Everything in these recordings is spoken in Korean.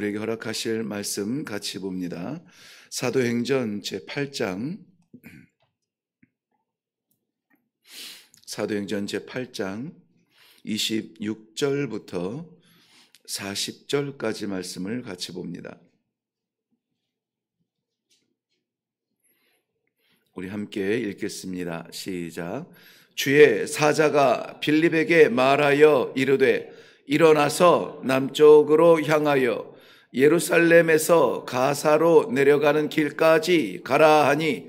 우리에게 허락하실 말씀 같이 봅니다. 사도행전 제8장 사도행전 제8장 26절부터 40절까지 말씀을 같이 봅니다. 우리 함께 읽겠습니다. 시작. 주의 사자가 빌립에게 말하여 이르되 일어나서 남쪽으로 향하여 예루살렘에서 가사로 내려가는 길까지 가라 하니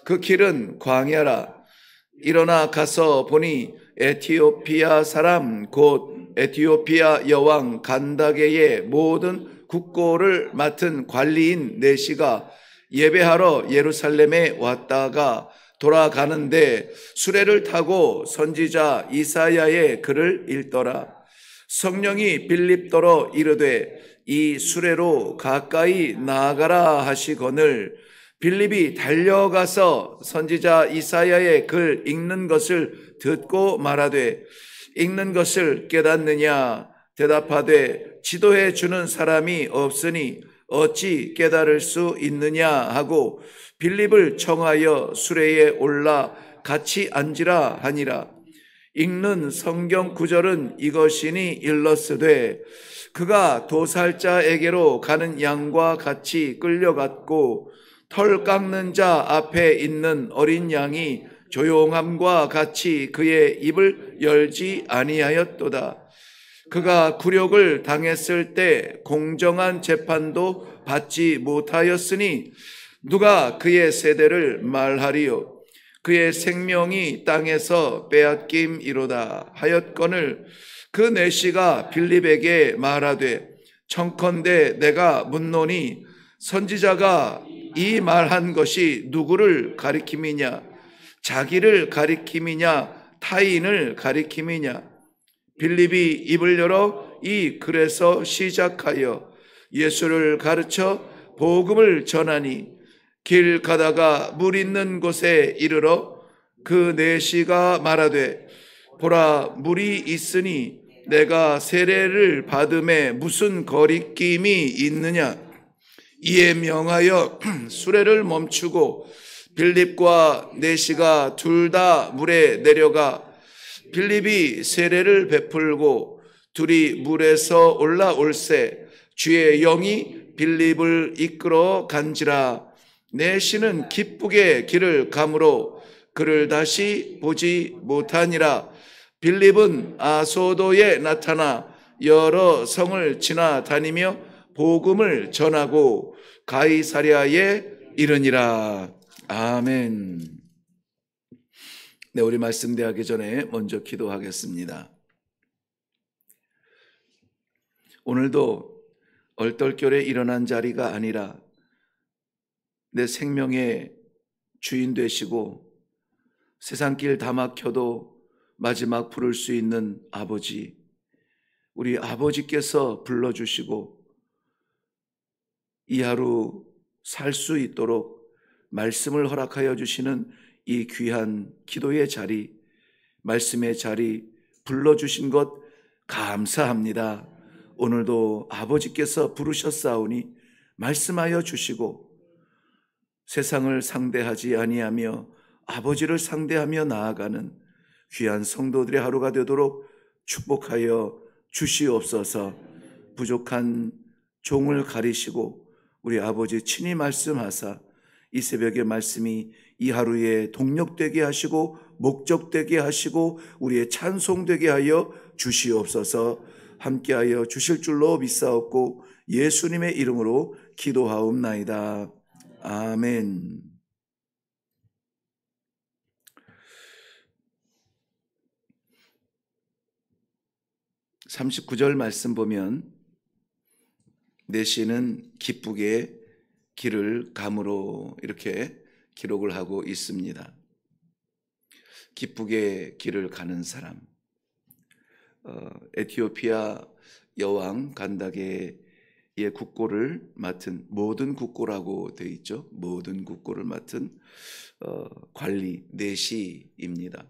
그 길은 광야라. 일어나 가서 보니 에티오피아 사람 곧 에티오피아 여왕 간다게의 모든 국고를 맡은 관리인 네시가 예배하러 예루살렘에 왔다가 돌아가는데 수레를 타고 선지자 이사야의 글을 읽더라. 성령이 빌립더러 이르되 이 수레로 가까이 나아가라 하시거늘 빌립이 달려가서 선지자 이사야의 글 읽는 것을 듣고 말하되 읽는 것을 깨닫느냐 대답하되 지도해 주는 사람이 없으니 어찌 깨달을 수 있느냐 하고 빌립을 청하여 수레에 올라 같이 앉으라 하니라. 읽는 성경 구절은 이것이니 일렀으되 그가 도살자에게로 가는 양과 같이 끌려갔고 털 깎는 자 앞에 있는 어린 양이 조용함과 같이 그의 입을 열지 아니하였도다. 그가 굴욕을 당했을 때 공정한 재판도 받지 못하였으니 누가 그의 세대를 말하리요. 그의 생명이 땅에서 빼앗김이로다 하였거늘 그 내시가 빌립에게 말하되 청컨대 내가 묻노니 선지자가 이 말한 것이 누구를 가리킴이냐 자기를 가리킴이냐 타인을 가리킴이냐. 빌립이 입을 열어 이 글에서 시작하여 예수를 가르쳐 복음을 전하니 길 가다가 물 있는 곳에 이르러 그 내시가 말하되 보라 물이 있으니 내가 세례를 받음에 무슨 거리낌이 있느냐. 이에 명하여 수레를 멈추고 빌립과 내시가 둘 다 물에 내려가 빌립이 세례를 베풀고 둘이 물에서 올라올세 주의 영이 빌립을 이끌어 간지라. 내시는 기쁘게 길을 가므로 그를 다시 보지 못하니라. 빌립은 아소도에 나타나 여러 성을 지나다니며 복음을 전하고 가이사랴에 이르니라. 아멘. 네, 우리 말씀 대하기 전에 먼저 기도하겠습니다. 오늘도 얼떨결에 일어난 자리가 아니라 내 생명의 주인 되시고 세상길 다 막혀도 마지막 부를 수 있는 아버지, 우리 아버지께서 불러주시고 이 하루 살 수 있도록 말씀을 허락하여 주시는 이 귀한 기도의 자리, 말씀의 자리 불러주신 것 감사합니다. 오늘도 아버지께서 부르셨사오니 말씀하여 주시고 세상을 상대하지 아니하며 아버지를 상대하며 나아가는 귀한 성도들의 하루가 되도록 축복하여 주시옵소서. 부족한 종을 가리시고 우리 아버지 친히 말씀하사 이 새벽의 말씀이 이 하루에 동력되게 하시고 목적되게 하시고 우리의 찬송되게 하여 주시옵소서. 함께하여 주실 줄로 믿사옵고 예수님의 이름으로 기도하옵나이다. 아멘. 39절 말씀 보면 내시는 기쁘게 길을 감으로 이렇게 기록을 하고 있습니다. 기쁘게 길을 가는 사람. 에티오피아 여왕 간다게의 국고를 맡은, 모든 국고라고 되어 있죠. 모든 국고를 맡은 관리 내시입니다.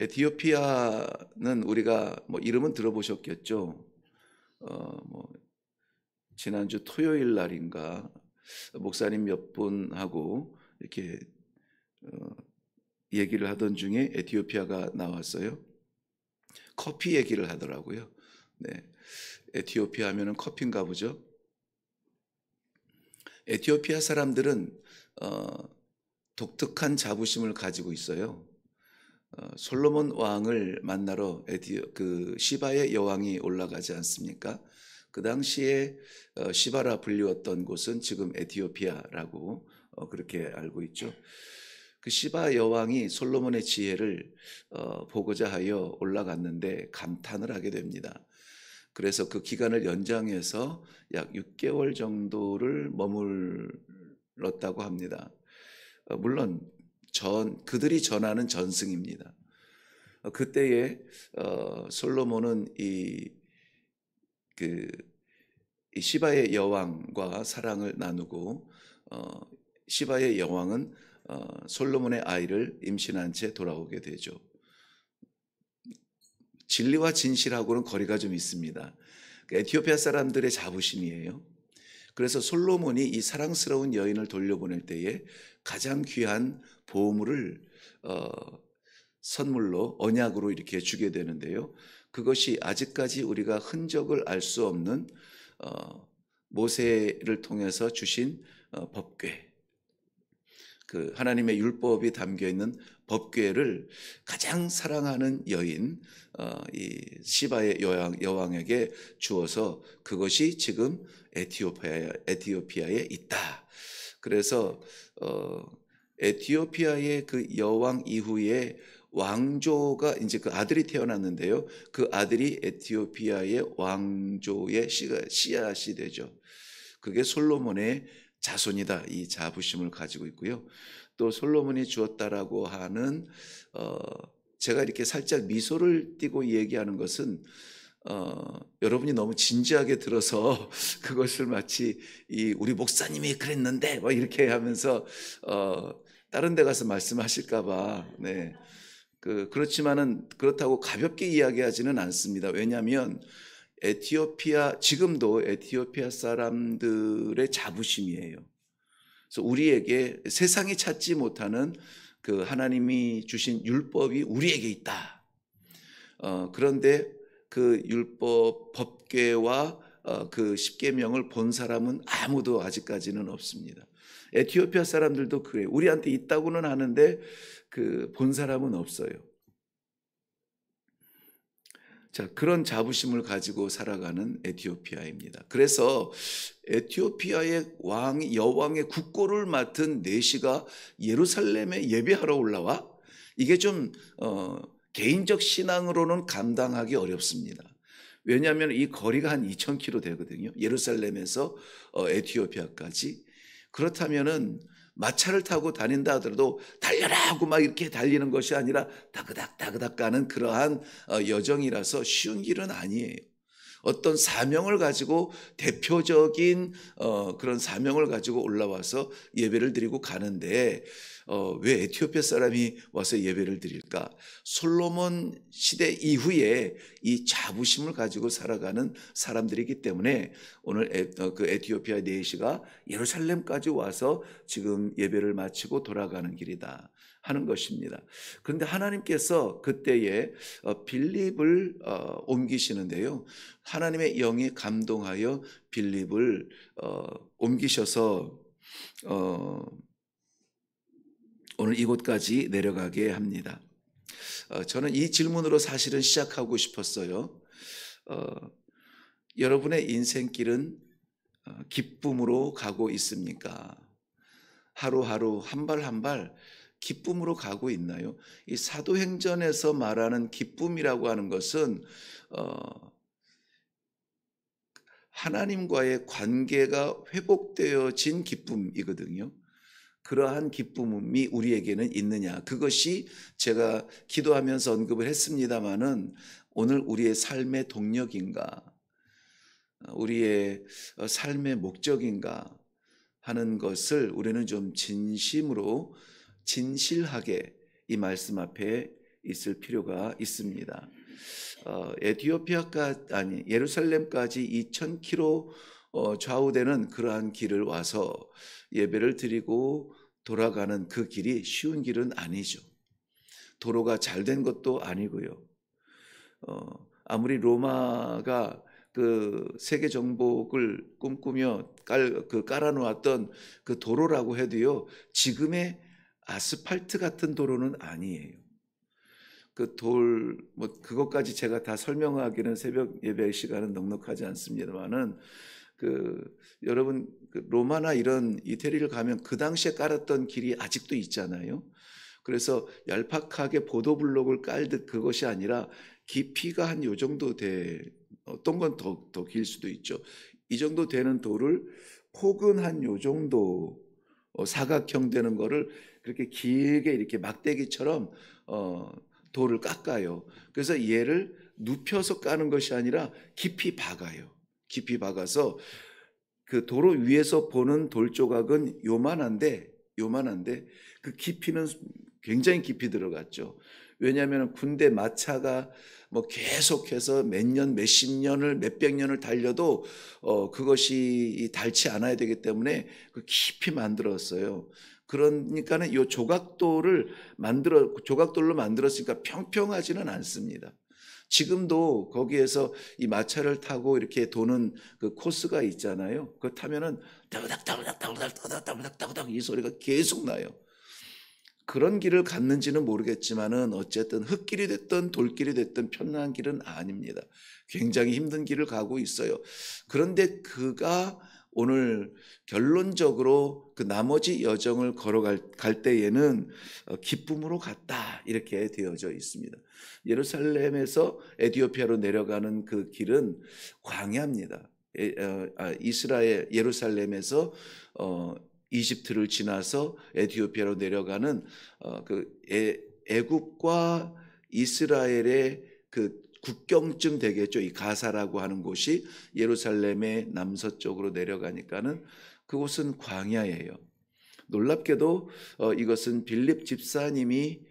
에티오피아는 우리가 이름은 들어보셨겠죠. 지난주 토요일 날인가 목사님 몇 분하고 이렇게 얘기를 하던 중에 에티오피아가 나왔어요. 커피 얘기를 하더라고요. 네, 에티오피아 하면은 커피인가 보죠. 에티오피아 사람들은 독특한 자부심을 가지고 있어요. 솔로몬 왕을 만나러 그 시바의 여왕이 올라가지 않습니까? 그 당시에 시바라 불리웠던 곳은 지금 에티오피아라고 그렇게 알고 있죠. 그 시바 여왕이 솔로몬의 지혜를 보고자 하여 올라갔는데 감탄을 하게 됩니다. 그래서 그 기간을 연장해서 약 6개월 정도를 머물렀다고 합니다. 물론 그들이 전하는 전승입니다. 그때에 솔로몬은 이 시바의 여왕과 사랑을 나누고 시바의 여왕은 솔로몬의 아이를 임신한 채 돌아오게 되죠. 진리와 진실하고는 거리가 좀 있습니다. 에티오피아 사람들의 자부심이에요. 그래서 솔로몬이 이 사랑스러운 여인을 돌려보낼 때에 가장 귀한 보물을 선물로 언약으로 이렇게 주게 되는데요. 그것이 아직까지 우리가 흔적을 알 수 없는 모세를 통해서 주신 법궤, 그 하나님의 율법이 담겨 있는 법궤를 가장 사랑하는 여인 이 시바의 여왕에게 주어서 그것이 지금 에티오피아에 있다. 그래서 에티오피아의 그 여왕 이후에 왕조가 이제 그 아들이 태어났는데요. 그 아들이 에티오피아의 왕조의 씨앗이 되죠. 그게 솔로몬의 자손이다. 이 자부심을 가지고 있고요. 또 솔로몬이 주었다라고 하는 제가 이렇게 살짝 미소를 띠고 얘기하는 것은 여러분이 너무 진지하게 들어서 그것을 마치 우리 목사님이 그랬는데 뭐 이렇게 하면서 다른 데 가서 말씀하실까봐 네. 그렇지만은 그렇다고 가볍게 이야기하지는 않습니다. 왜냐하면 지금도 에티오피아 사람들의 자부심이에요. 그래서 우리에게 세상이 찾지 못하는 그 하나님이 주신 율법이 우리에게 있다. 그런데 그 율법 법궤와 그 십계명을 본 사람은 아무도 아직까지는 없습니다. 에티오피아 사람들도 그래요. 우리한테 있다고는 하는데 그 본 사람은 없어요. 자, 그런 자부심을 가지고 살아가는 에티오피아입니다. 그래서 에티오피아의 여왕의 국고를 맡은 내시가 예루살렘에 예배하러 올라와? 이게 좀 개인적 신앙으로는 감당하기 어렵습니다. 왜냐하면 이 거리가 한 2,000km 되거든요. 예루살렘에서 에티오피아까지. 그렇다면은 마차를 타고 다닌다 하더라도 달려라 하고 막 이렇게 달리는 것이 아니라 다그닥 가는 그러한 여정이라서 쉬운 길은 아니에요. 어떤 사명을 가지고 대표적인 그런 사명을 가지고 올라와서 예배를 드리고 가는데 왜 에티오피아 사람이 와서 예배를 드릴까? 솔로몬 시대 이후에 이 자부심을 가지고 살아가는 사람들이기 때문에 오늘 그 에티오피아 내시가 예루살렘까지 와서 지금 예배를 마치고 돌아가는 길이다 하는 것입니다. 그런데 하나님께서 그때에 빌립을 옮기시는데요. 하나님의 영이 감동하여 빌립을 옮기셔서 오늘 이곳까지 내려가게 합니다. 저는 이 질문으로 사실은 시작하고 싶었어요. 여러분의 인생길은 기쁨으로 가고 있습니까? 하루하루 한 발 한 발 기쁨으로 가고 있나요? 이 사도행전에서 말하는 기쁨이라고 하는 것은 하나님과의 관계가 회복되어진 기쁨이거든요. 그러한 기쁨이 우리에게는 있느냐? 그것이 제가 기도하면서 언급을 했습니다마는 오늘 우리의 삶의 동력인가? 우리의 삶의 목적인가? 하는 것을 우리는 좀 진실하게 이 말씀 앞에 있을 필요가 있습니다. 예루살렘까지 2,000km 좌우되는 그러한 길을 와서 예배를 드리고 돌아가는 그 길이 쉬운 길은 아니죠. 도로가 잘 된 것도 아니고요. 아무리 로마가 그 세계 정복을 꿈꾸며 깔아놓았던 그 도로라고 해도요, 지금의 아스팔트 같은 도로는 아니에요. 그것까지 제가 다 설명하기는 새벽 예배 시간은 넉넉하지 않습니다만은, 여러분, 로마나 이런 이태리를 가면 그 당시에 깔았던 길이 아직도 있잖아요. 그래서 얄팍하게 보도블록을 깔듯 그것이 아니라 깊이가 한 요 정도 어떤 건 더 길 수도 있죠. 이 정도 되는 돌을 폭은 한 요 정도 사각형 되는 거를 그렇게 길게 이렇게 막대기처럼 돌을 깎아요. 그래서 얘를 눕혀서 까는 것이 아니라 깊이 박아요. 깊이 박아서 그 도로 위에서 보는 돌 조각은 요만한데 그 깊이는 굉장히 깊이 들어갔죠. 왜냐하면 군대 마차가 뭐 계속해서 몇십 년을 몇백 년을 달려도 그것이 닳지 않아야 되기 때문에 그 깊이 만들었어요. 그러니까는 이 조각돌로 만들었으니까 평평하지는 않습니다. 지금도 거기에서 이 마차를 타고 이렇게 도는 그 코스가 있잖아요. 그거 타면은 따그닥 이 소리가 계속 나요. 그런 길을 갔는지는 모르겠지만은 어쨌든 흙길이 됐든 돌길이 됐든 편안한 길은 아닙니다. 굉장히 힘든 길을 가고 있어요. 그런데 그가 오늘 결론적으로 그 나머지 여정을 걸어갈 때에는 기쁨으로 갔다 이렇게 되어져 있습니다. 예루살렘에서 에디오피아로 내려가는 그 길은 광야입니다. 예루살렘에서 이집트를 지나서 에티오피아로 내려가는 애굽과 이스라엘의 그 국경쯤 되겠죠. 이 가사라고 하는 곳이 예루살렘의 남서쪽으로 내려가니까는 그곳은 광야예요. 놀랍게도 이것은 빌립 집사님이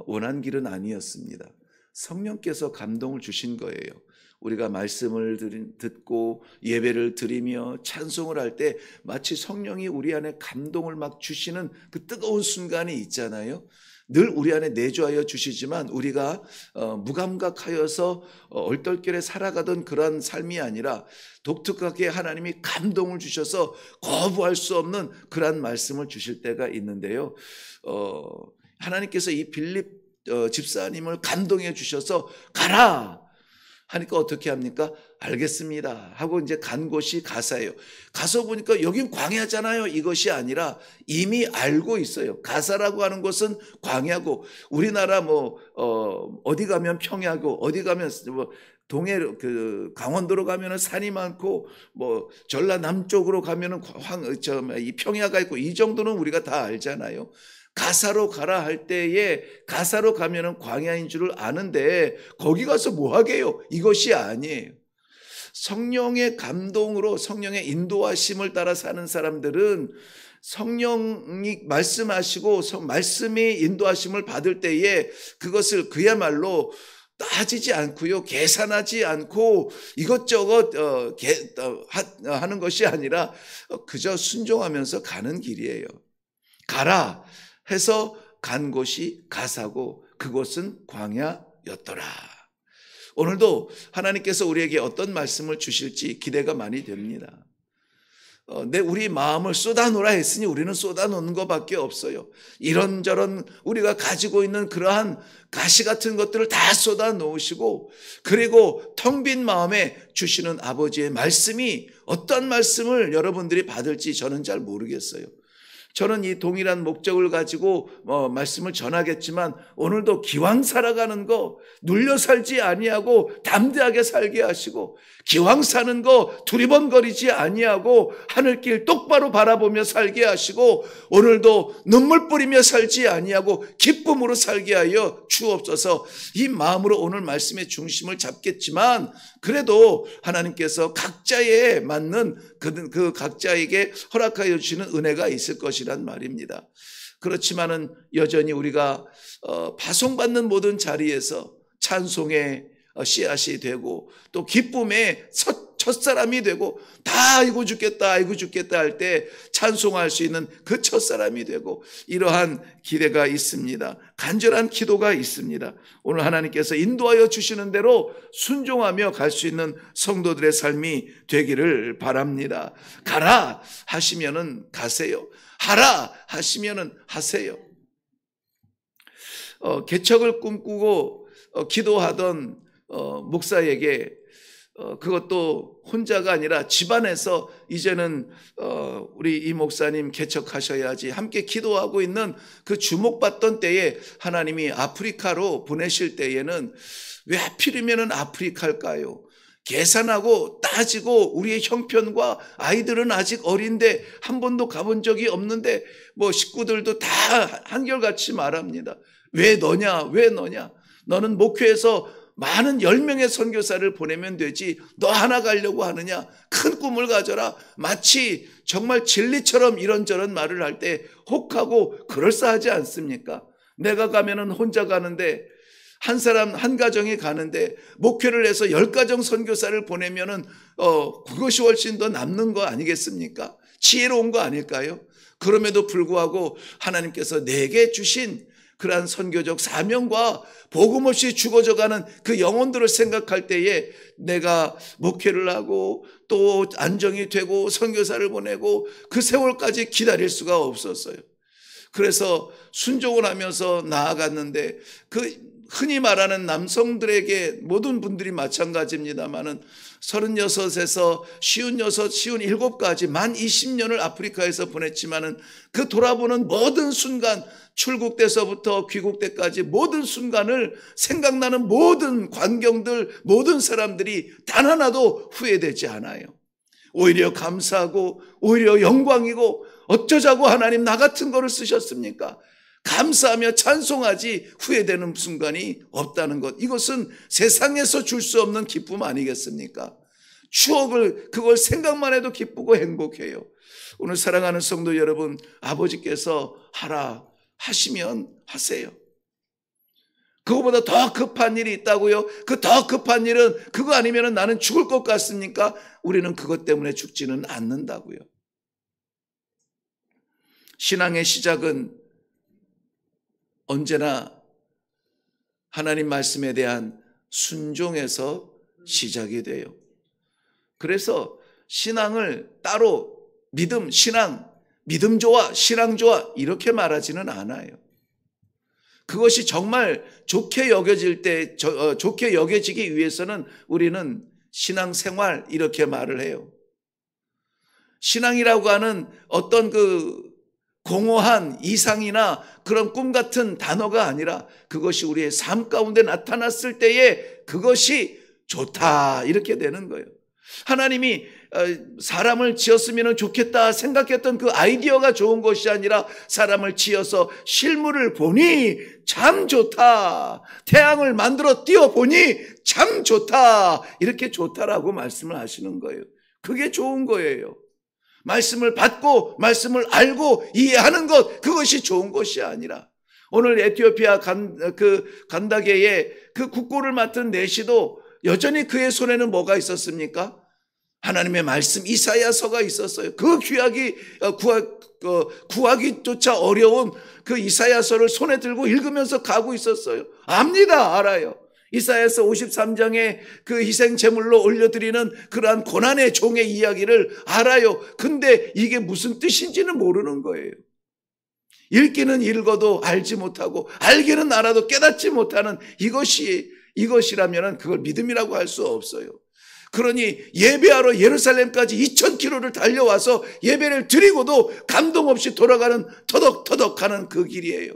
원한 길은 아니었습니다. 성령께서 감동을 주신 거예요. 우리가 말씀을 듣고 예배를 드리며 찬송을 할 때 마치 성령이 우리 안에 감동을 막 주시는 그 뜨거운 순간이 있잖아요. 늘 우리 안에 내주하여 주시지만 우리가 무감각하여서 얼떨결에 살아가던 그런 삶이 아니라 독특하게 하나님이 감동을 주셔서 거부할 수 없는 그런 말씀을 주실 때가 있는데요. 하나님께서 이 빌립 집사님을 감동해 주셔서 가라 하니까 어떻게 합니까? 알겠습니다 하고 이제 간 곳이 가사예요. 가서 보니까 여긴 광야잖아요. 이것이 아니라 이미 알고 있어요. 가사라고 하는 곳은 광야고, 우리나라 어디 가면 평야고, 어디 가면 동해 강원도로 가면은 산이 많고, 전라남 쪽으로 가면은 이 평야가 있고, 이 정도는 우리가 다 알잖아요. 가사로 가라 할 때에 가사로 가면은 광야인 줄을 아는데 거기 가서 뭐 하게요? 이것이 아니에요. 성령의 감동으로 성령의 인도하심을 따라 사는 사람들은 성령이 말씀하시고 말씀이 인도하심을 받을 때에 그것을 그야말로 따지지 않고요, 계산하지 않고 이것저것 하는 것이 아니라 그저 순종하면서 가는 길이에요. 가라 해서 간 곳이 가사고 그곳은 광야였더라. 오늘도 하나님께서 우리에게 어떤 말씀을 주실지 기대가 많이 됩니다. 우리 마음을 쏟아놓으라 했으니 우리는 쏟아놓는 것밖에 없어요. 이런저런 우리가 가지고 있는 그러한 가시 같은 것들을 다 쏟아놓으시고, 그리고 텅 빈 마음에 주시는 아버지의 말씀이 어떤 말씀을 여러분들이 받을지 저는 잘 모르겠어요. 저는 이 동일한 목적을 가지고 말씀을 전하겠지만 오늘도 기왕 살아가는 거 눌려 살지 아니하고 담대하게 살게 하시고, 기왕 사는 거 두리번거리지 아니하고 하늘길 똑바로 바라보며 살게 하시고, 오늘도 눈물 뿌리며 살지 아니하고 기쁨으로 살게 하여 주옵소서. 이 마음으로 오늘 말씀의 중심을 잡겠지만, 그래도 하나님께서 각자에 맞는 그 각자에게 허락하여 주시는 은혜가 있을 것이란 말입니다. 그렇지만은 여전히 우리가 파송받는 모든 자리에서 찬송의 씨앗이 되고 또 기쁨의 첫 첫사람이 되고, 다 아이고 죽겠다 아이고 죽겠다 할 때 찬송할 수 있는 그 첫사람이 되고, 이러한 기대가 있습니다. 간절한 기도가 있습니다. 오늘 하나님께서 인도하여 주시는 대로 순종하며 갈 수 있는 성도들의 삶이 되기를 바랍니다. 가라 하시면은 가세요. 하라 하시면은 하세요. 개척을 꿈꾸고 기도하던 목사에게 그것도 혼자가 아니라 집안에서 이제는 우리 이 목사님 개척하셔야지 함께 기도하고 있는 그 주목받던 때에 하나님이 아프리카로 보내실 때에는 왜 하필이면 아프리카일까요? 계산하고 따지고 우리의 형편과 아이들은 아직 어린데 한 번도 가본 적이 없는데 뭐 식구들도 다 한결같이 말합니다. 왜 너냐? 왜 너냐? 너는 목회에서 많은 10명의 선교사를 보내면 되지 너 하나 가려고 하느냐? 큰 꿈을 가져라. 마치 정말 진리처럼 이런저런 말을 할 때 혹하고 그럴싸하지 않습니까? 내가 가면은 혼자 가는데 한 사람 한 가정이 가는데 목회를 해서 10가정 선교사를 보내면은 그것이 훨씬 더 남는 거 아니겠습니까? 지혜로운 거 아닐까요? 그럼에도 불구하고 하나님께서 내게 주신 그러한 선교적 사명과 복음 없이 죽어져가는 그 영혼들을 생각할 때에 내가 목회를 하고 또 안정이 되고 선교사를 보내고 그 세월까지 기다릴 수가 없었어요. 그래서 순종을 하면서 나아갔는데 그 흔히 말하는 남성들에게 모든 분들이 마찬가지입니다만은 36에서 56, 57까지 만 20년을 아프리카에서 보냈지만은 그 돌아보는 모든 순간 출국 때서부터 귀국 때까지 모든 순간을 생각나는 모든 광경들 모든 사람들이 단 하나도 후회되지 않아요. 오히려 감사하고 오히려 영광이고 어쩌자고 하나님 나 같은 거를 쓰셨습니까? 감사하며 찬송하지 후회되는 순간이 없다는 것. 이것은 세상에서 줄 수 없는 기쁨 아니겠습니까? 추억을 그걸 생각만 해도 기쁘고 행복해요. 오늘 사랑하는 성도 여러분, 아버지께서 하라 하시면 하세요. 그거보다 더 급한 일이 있다고요? 그 더 급한 일은 그거 아니면 나는 죽을 것 같습니까? 우리는 그것 때문에 죽지는 않는다고요. 신앙의 시작은 언제나 하나님 말씀에 대한 순종에서 시작이 돼요. 그래서 신앙을 따로 믿음, 신앙, 믿음 좋아, 신앙 좋아 이렇게 말하지는 않아요. 그것이 정말 좋게 여겨질 때, 좋게 여겨지기 위해서는 우리는 신앙생활 이렇게 말을 해요. 신앙이라고 하는 어떤 그 공허한 이상이나 그런 꿈 같은 단어가 아니라 그것이 우리의 삶 가운데 나타났을 때에 그것이 좋다 이렇게 되는 거예요. 하나님이 사람을 지었으면 좋겠다 생각했던 그 아이디어가 좋은 것이 아니라 사람을 지어서 실물을 보니 참 좋다. 태양을 만들어 띄워보니 참 좋다. 이렇게 좋다라고 말씀을 하시는 거예요. 그게 좋은 거예요. 말씀을 받고 말씀을 알고 이해하는 것 그것이 좋은 것이 아니라 오늘 에티오피아 간다게의 그 국고를 맡은 내시도 여전히 그의 손에는 뭐가 있었습니까? 하나님의 말씀 이사야서가 있었어요. 그 구하기조차 어려운 그 이사야서를 손에 들고 읽으면서 가고 있었어요. 압니다. 알아요. 이사야서 53장에 그 희생 제물로 올려드리는 그러한 고난의 종의 이야기를 알아요. 근데 이게 무슨 뜻인지는 모르는 거예요. 읽기는 읽어도 알지 못하고 알기는 알아도 깨닫지 못하는 이것이라면 그걸 믿음이라고 할 수 없어요. 그러니 예배하러 예루살렘까지 2000km를 달려와서 예배를 드리고도 감동 없이 돌아가는 터덕터덕하는 그 길이에요.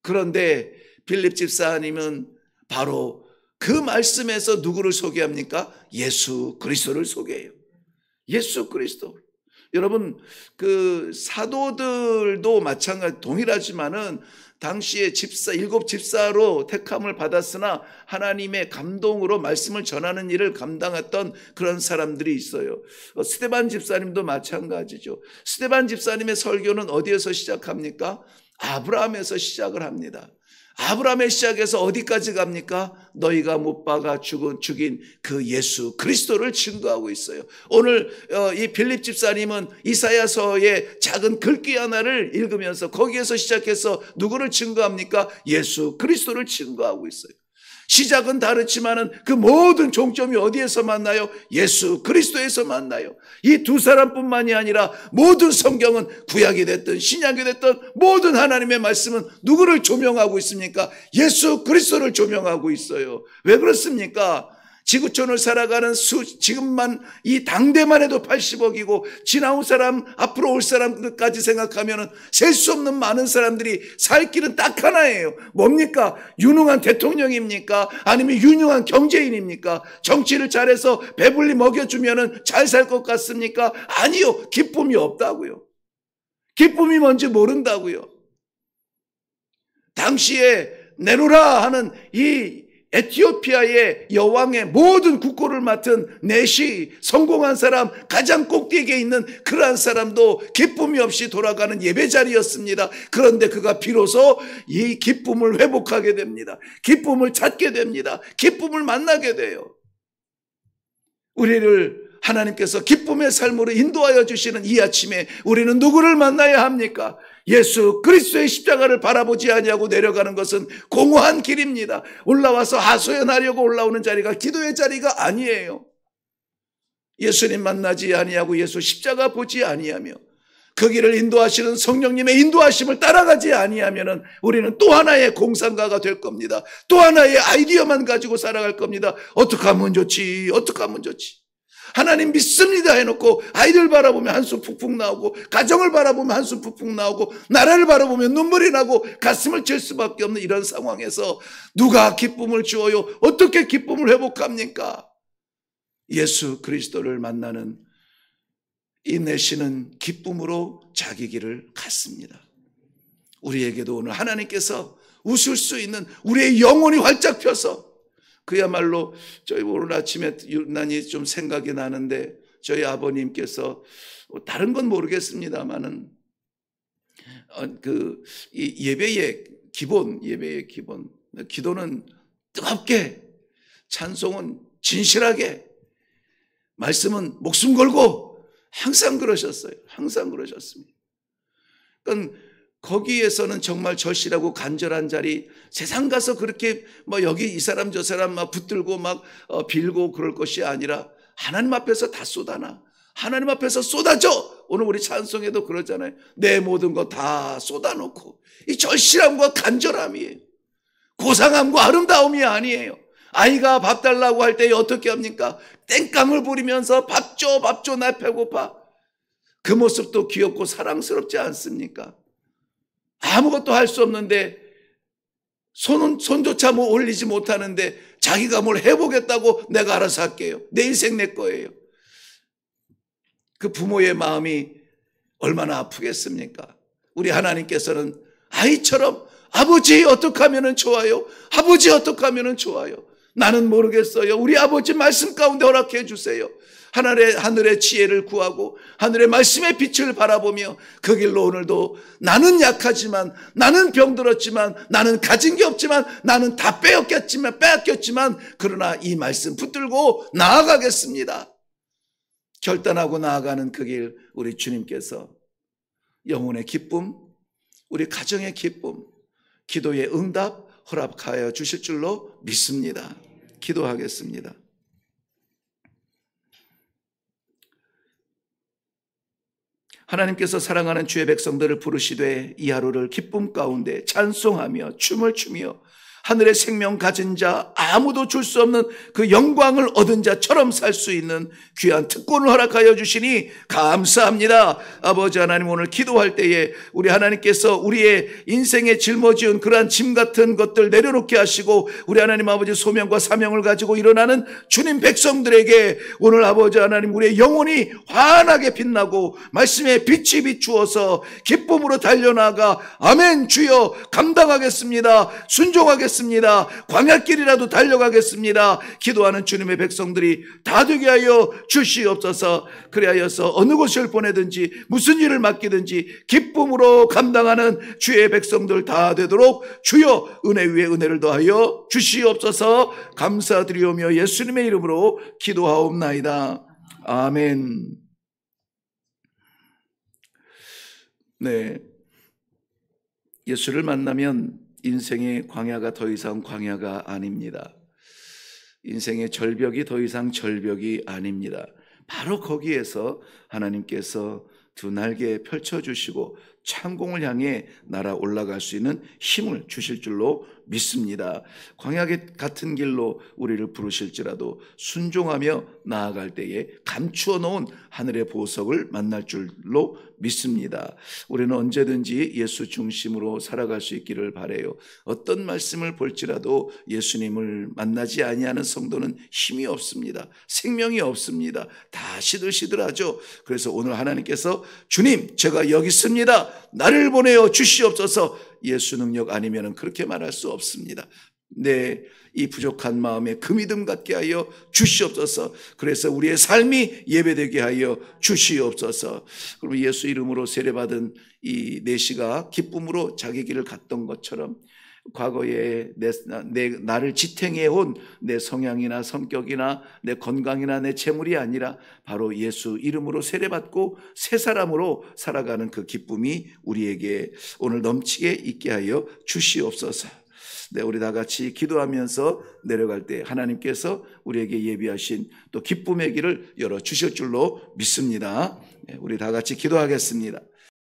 그런데 빌립 집사님은 바로 그 말씀에서 누구를 소개합니까? 예수 그리스도를 소개해요. 예수 그리스도. 여러분 그 사도들도 마찬가지 동일하지만은 당시에 일곱 집사로 택함을 받았으나 하나님의 감동으로 말씀을 전하는 일을 감당했던 그런 사람들이 있어요. 스데반 집사님도 마찬가지죠. 스데반 집사님의 설교는 어디에서 시작합니까? 아브라함에서 시작을 합니다. 아브라함의 시작에서 어디까지 갑니까? 너희가 못 박아 죽인 그 예수 그리스도를 증거하고 있어요. 오늘 이 빌립 집사님은 이사야서의 작은 글귀 하나를 읽으면서 거기에서 시작해서 누구를 증거합니까? 예수 그리스도를 증거하고 있어요. 시작은 다르지만은 그 모든 종점이 어디에서 만나요? 예수 그리스도에서 만나요. 이 두 사람뿐만이 아니라 모든 성경은 구약이 됐든 신약이 됐든 모든 하나님의 말씀은 누구를 조명하고 있습니까? 예수 그리스도를 조명하고 있어요. 왜 그렇습니까? 지구촌을 살아가는 지금만 이 당대만 해도 80억이고 지나온 사람, 앞으로 올 사람까지 생각하면 셀 수 없는 많은 사람들이 살 길은 딱 하나예요. 뭡니까? 유능한 대통령입니까? 아니면 유능한 경제인입니까? 정치를 잘해서 배불리 먹여주면 잘 살 것 같습니까? 아니요. 기쁨이 없다고요. 기쁨이 뭔지 모른다고요. 당시에 네로라 하는 이 에티오피아의 여왕의 모든 국고를 맡은 내시, 성공한 사람, 가장 꼭대기에 있는 그러한 사람도 기쁨이 없이 돌아가는 예배 자리였습니다. 그런데 그가 비로소 이 기쁨을 회복하게 됩니다. 기쁨을 찾게 됩니다. 기쁨을 만나게 돼요. 우리를 하나님께서 기쁨의 삶으로 인도하여 주시는 이 아침에 우리는 누구를 만나야 합니까? 예수 그리스도의 십자가를 바라보지 아니하고 내려가는 것은 공허한 길입니다. 올라와서 하소연하려고 올라오는 자리가 기도의 자리가 아니에요. 예수님 만나지 아니하고 예수 십자가 보지 아니하며 그 길을 인도하시는 성령님의 인도하심을 따라가지 아니하면 우리는 또 하나의 공상가가 될 겁니다. 또 하나의 아이디어만 가지고 살아갈 겁니다. 어떻게 하면 좋지? 어떻게 하면 좋지? 하나님 믿습니다 해놓고 아이들 바라보면 한숨 푹푹 나오고 가정을 바라보면 한숨 푹푹 나오고 나라를 바라보면 눈물이 나고 가슴을 칠 수밖에 없는 이런 상황에서 누가 기쁨을 주어요? 어떻게 기쁨을 회복합니까? 예수 그리스도를 만나는 이 내시는 기쁨으로 자기 길을 갔습니다. 우리에게도 오늘 하나님께서 웃을 수 있는 우리의 영혼이 활짝 펴서 그야말로 저희 오늘 아침에 유난히 좀 생각이 나는데 저희 아버님께서 다른 건 모르겠습니다만은 이 예배의 기본 기도는 뜨겁게 찬송은 진실하게 말씀은 목숨 걸고 항상 그러셨어요. 항상 그러셨습니다. 그러니까 거기에서는 정말 절실하고 간절한 자리, 세상 가서 그렇게 뭐 여기 이 사람 저 사람 막 붙들고 막 빌고 그럴 것이 아니라 하나님 앞에서 다 쏟아나. 하나님 앞에서 쏟아져. 오늘 우리 찬송에도 그러잖아요. 내 모든 거 다 쏟아놓고. 이 절실함과 간절함이에요. 고상함과 아름다움이 아니에요. 아이가 밥 달라고 할 때 어떻게 합니까? 땡깡을 부리면서 밥 줘, 나 배고파. 그 모습도 귀엽고 사랑스럽지 않습니까? 아무것도 할 수 없는데 손조차 뭐 올리지 못하는데 자기가 뭘 해보겠다고 내가 알아서 할게요. 내 인생 내 거예요. 그 부모의 마음이 얼마나 아프겠습니까? 우리 하나님께서는 아이처럼 아버지 어떻게 하면 좋아요? 아버지 어떻게 하면 좋아요? 나는 모르겠어요. 우리 아버지 말씀 가운데 허락해 주세요. 하늘의 지혜를 구하고 하늘의 말씀의 빛을 바라보며 그 길로 오늘도 나는 약하지만 나는 병들었지만 나는 가진 게 없지만 나는 다 빼앗겼지만 그러나 이 말씀 붙들고 나아가겠습니다. 결단하고 나아가는 그 길 우리 주님께서 영혼의 기쁨, 우리 가정의 기쁨, 기도의 응답 허락하여 주실 줄로 믿습니다. 기도하겠습니다. 하나님께서 사랑하는 주의 백성들을 부르시되 이 하루를 기쁨 가운데 찬송하며 춤을 추며 하늘의 생명 가진 자, 아무도 줄 수 없는 그 영광을 얻은 자처럼 살 수 있는 귀한 특권을 허락하여 주시니 감사합니다. 아버지 하나님, 오늘 기도할 때에 우리 하나님께서 우리의 인생에 짊어지은 그러한 짐 같은 것들 내려놓게 하시고 우리 하나님 아버지 소명과 사명을 가지고 일어나는 주님 백성들에게 오늘 아버지 하나님 우리의 영혼이 환하게 빛나고 말씀의 빛이 비추어서 기쁨으로 달려나가 아멘 주여 감당하겠습니다. 순종하겠습니다. 없습니다. 광야길이라도 달려가겠습니다. 기도하는 주님의 백성들이 다 되게 하여 주시옵소서. 그리하여서 어느 곳을 보내든지 무슨 일을 맡기든지 기쁨으로 감당하는 주의 백성들 다 되도록 주여 은혜 위에 은혜를 더하여 주시옵소서. 감사드리오며 예수님의 이름으로 기도하옵나이다. 아멘. 네, 예수를 만나면 인생의 광야가 더 이상 광야가 아닙니다. 인생의 절벽이 더 이상 절벽이 아닙니다. 바로 거기에서 하나님께서 두 날개 펼쳐주시고 창공을 향해 날아 올라갈 수 있는 힘을 주실 줄로 믿습니다. 광야 같은 길로 우리를 부르실지라도 순종하며 나아갈 때에 감추어 놓은 하늘의 보석을 만날 줄로 믿습니다. 우리는 언제든지 예수 중심으로 살아갈 수 있기를 바라요. 어떤 말씀을 볼지라도 예수님을 만나지 아니하는 성도는 힘이 없습니다. 생명이 없습니다. 다 시들시들하죠. 그래서 오늘 하나님께서 주님 제가 여기 있습니다. 나를 보내어 주시옵소서. 예수 능력 아니면 그렇게 말할 수 없습니다. 네, 이 부족한 마음에 그 믿음 갖게 하여 주시옵소서. 그래서 우리의 삶이 예배되게 하여 주시옵소서. 그럼 예수 이름으로 세례받은 이 내시가 기쁨으로 자기 길을 갔던 것처럼 과거에 나를 지탱해온 내 성향이나 성격이나 내 건강이나 내 재물이 아니라 바로 예수 이름으로 세례받고 새 사람으로 살아가는 그 기쁨이 우리에게 오늘 넘치게 있게 하여 주시옵소서. 네, 우리 다 같이 기도하면서 내려갈 때 하나님께서 우리에게 예비하신 또 기쁨의 길을 열어주실 줄로 믿습니다. 네, 우리 다 같이 기도하겠습니다.